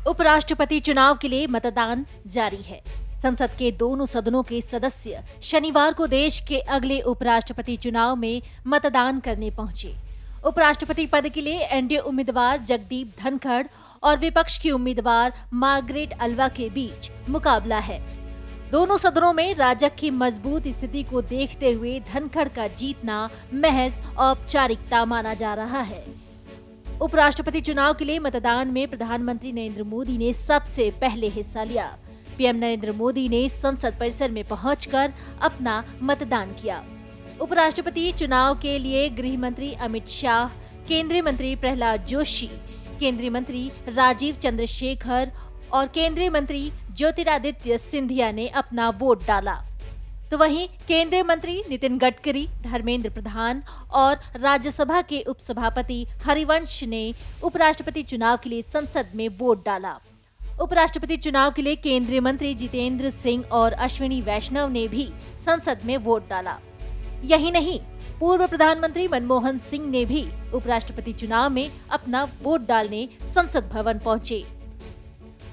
उपराष्ट्रपति चुनाव के लिए मतदान जारी है। संसद के दोनों सदनों के सदस्य शनिवार को देश के अगले उपराष्ट्रपति चुनाव में मतदान करने पहुंचे। उपराष्ट्रपति पद के लिए एनडीए उम्मीदवार जगदीप धनखड़ और विपक्ष की उम्मीदवार मार्गरेट अल्वा के बीच मुकाबला है। दोनों सदनों में राजग की मजबूत स्थिति को देखते हुए धनखड़ का जीतना महज औपचारिकता माना जा रहा है। उपराष्ट्रपति चुनाव के लिए मतदान में प्रधानमंत्री नरेंद्र मोदी ने सबसे पहले हिस्सा लिया। पीएम नरेंद्र मोदी ने संसद परिसर में पहुंचकर अपना मतदान किया। उपराष्ट्रपति चुनाव के लिए गृह मंत्री अमित शाह, केंद्रीय मंत्री प्रहलाद जोशी, केंद्रीय मंत्री राजीव चंद्रशेखर और केंद्रीय मंत्री ज्योतिरादित्य सिंधिया ने अपना वोट डाला। तो वहीं केंद्रीय मंत्री नितिन गडकरी, धर्मेंद्र प्रधान और राज्यसभा के उपसभापति हरिवंश ने उपराष्ट्रपति चुनाव के लिए संसद में वोट डाला। उपराष्ट्रपति चुनाव के लिए केंद्रीय मंत्री जितेंद्र सिंह और अश्विनी वैष्णव ने भी संसद में वोट डाला। यही नहीं, पूर्व प्रधानमंत्री मनमोहन सिंह ने भी उपराष्ट्रपति चुनाव में अपना वोट डालने संसद भवन पहुंचे।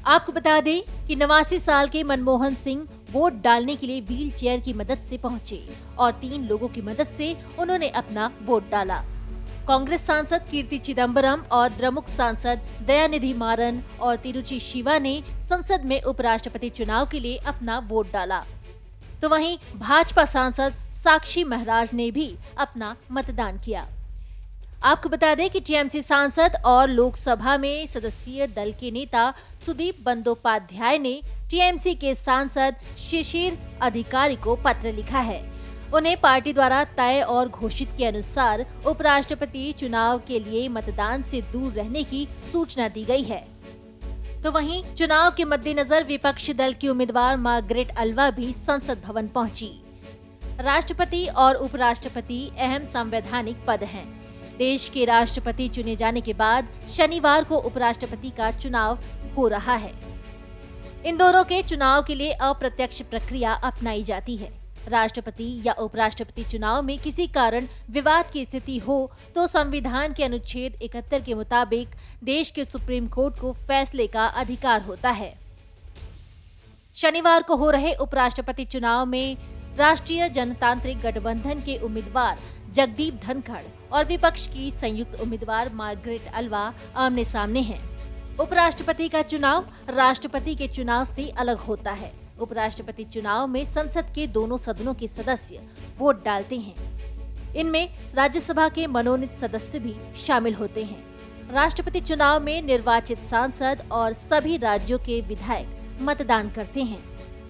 आपको बता दें कि 89 साल के मनमोहन सिंह वोट डालने के लिए व्हील चेयर की मदद से पहुंचे और 3 लोगों की मदद से उन्होंने अपना वोट डाला। कांग्रेस सांसद कीर्ति चिदम्बरम और द्रमुक सांसद दयानिधि मारन और तिरुचि शिवा ने संसद में उपराष्ट्रपति चुनाव के लिए अपना वोट डाला। तो वहीं भाजपा सांसद साक्षी महाराज ने भी अपना मतदान किया। आपको बता दें कि टीएमसी सांसद और लोकसभा में सदस्यीय दल के नेता सुदीप बंदोपाध्याय ने टीएमसी के सांसद शिशिर अधिकारी को पत्र लिखा है। उन्हें पार्टी द्वारा तय और घोषित के अनुसार उपराष्ट्रपति चुनाव के लिए मतदान से दूर रहने की सूचना दी गई है। तो वहीं चुनाव के मद्देनजर विपक्षी दल की उम्मीदवार मार्गरेट अल्वा भी संसद भवन पहुंची। राष्ट्रपति और उपराष्ट्रपति अहम संवैधानिक पद हैं। देश के राष्ट्रपति चुने जाने के बाद शनिवार को उपराष्ट्रपति का चुनाव हो रहा है। इन दोनों के चुनाव के लिए अप्रत्यक्ष प्रक्रिया अपनाई जाती है। राष्ट्रपति या उपराष्ट्रपति चुनाव में किसी कारण विवाद की स्थिति हो तो संविधान के अनुच्छेद 71 के मुताबिक देश के सुप्रीम कोर्ट को फैसले का अधिकार होता है। शनिवार को हो रहे उपराष्ट्रपति चुनाव में राष्ट्रीय जनतांत्रिक गठबंधन के उम्मीदवार जगदीप धनखड़ और विपक्ष की संयुक्त उम्मीदवार मार्गरेट अल्वा आमने सामने हैं। उपराष्ट्रपति का चुनाव राष्ट्रपति के चुनाव से अलग होता है। उपराष्ट्रपति चुनाव में संसद के दोनों सदनों के सदस्य वोट डालते हैं। इनमें राज्यसभा के मनोनीत सदस्य भी शामिल होते हैं। राष्ट्रपति चुनाव में निर्वाचित सांसद और सभी राज्यों के विधायक मतदान करते हैं।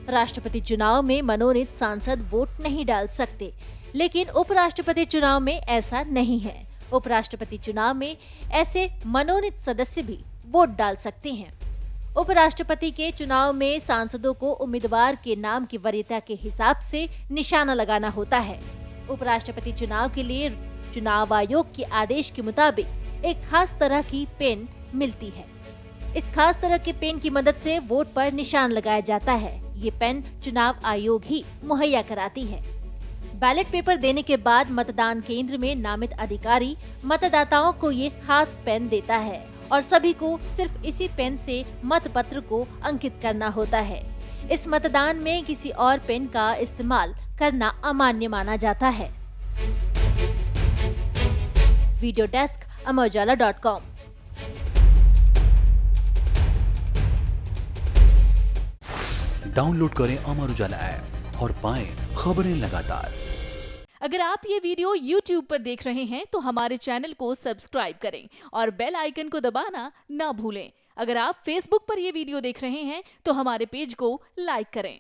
राष्ट्रपति चुनाव में मनोनीत सांसद वोट नहीं डाल सकते, लेकिन उपराष्ट्रपति चुनाव में ऐसा नहीं है। उपराष्ट्रपति चुनाव में ऐसे मनोनीत सदस्य भी वोट डाल सकते हैं। उपराष्ट्रपति के चुनाव में सांसदों को उम्मीदवार के नाम की वरीयता के हिसाब से निशाना लगाना होता है। उपराष्ट्रपति चुनाव के लिए चुनाव आयोग के आदेश के मुताबिक एक खास तरह की पेन मिलती है। इस खास तरह के पेन की मदद से वोट पर निशान लगाया जाता है। ये पेन चुनाव आयोग ही मुहैया कराती है। बैलेट पेपर देने के बाद मतदान केंद्र में नामित अधिकारी मतदाताओं को ये खास पेन देता है और सभी को सिर्फ इसी पेन से मतपत्र को अंकित करना होता है। इस मतदान में किसी और पेन का इस्तेमाल करना अमान्य माना जाता है। Video desk amarujala.com। डाउनलोड करें अमर उजाला ऐप और पाएं खबरें लगातार। अगर आप ये वीडियो YouTube पर देख रहे हैं तो हमारे चैनल को सब्सक्राइब करें और बेल आइकन को दबाना ना भूलें। अगर आप Facebook पर ये वीडियो देख रहे हैं तो हमारे पेज को लाइक करें।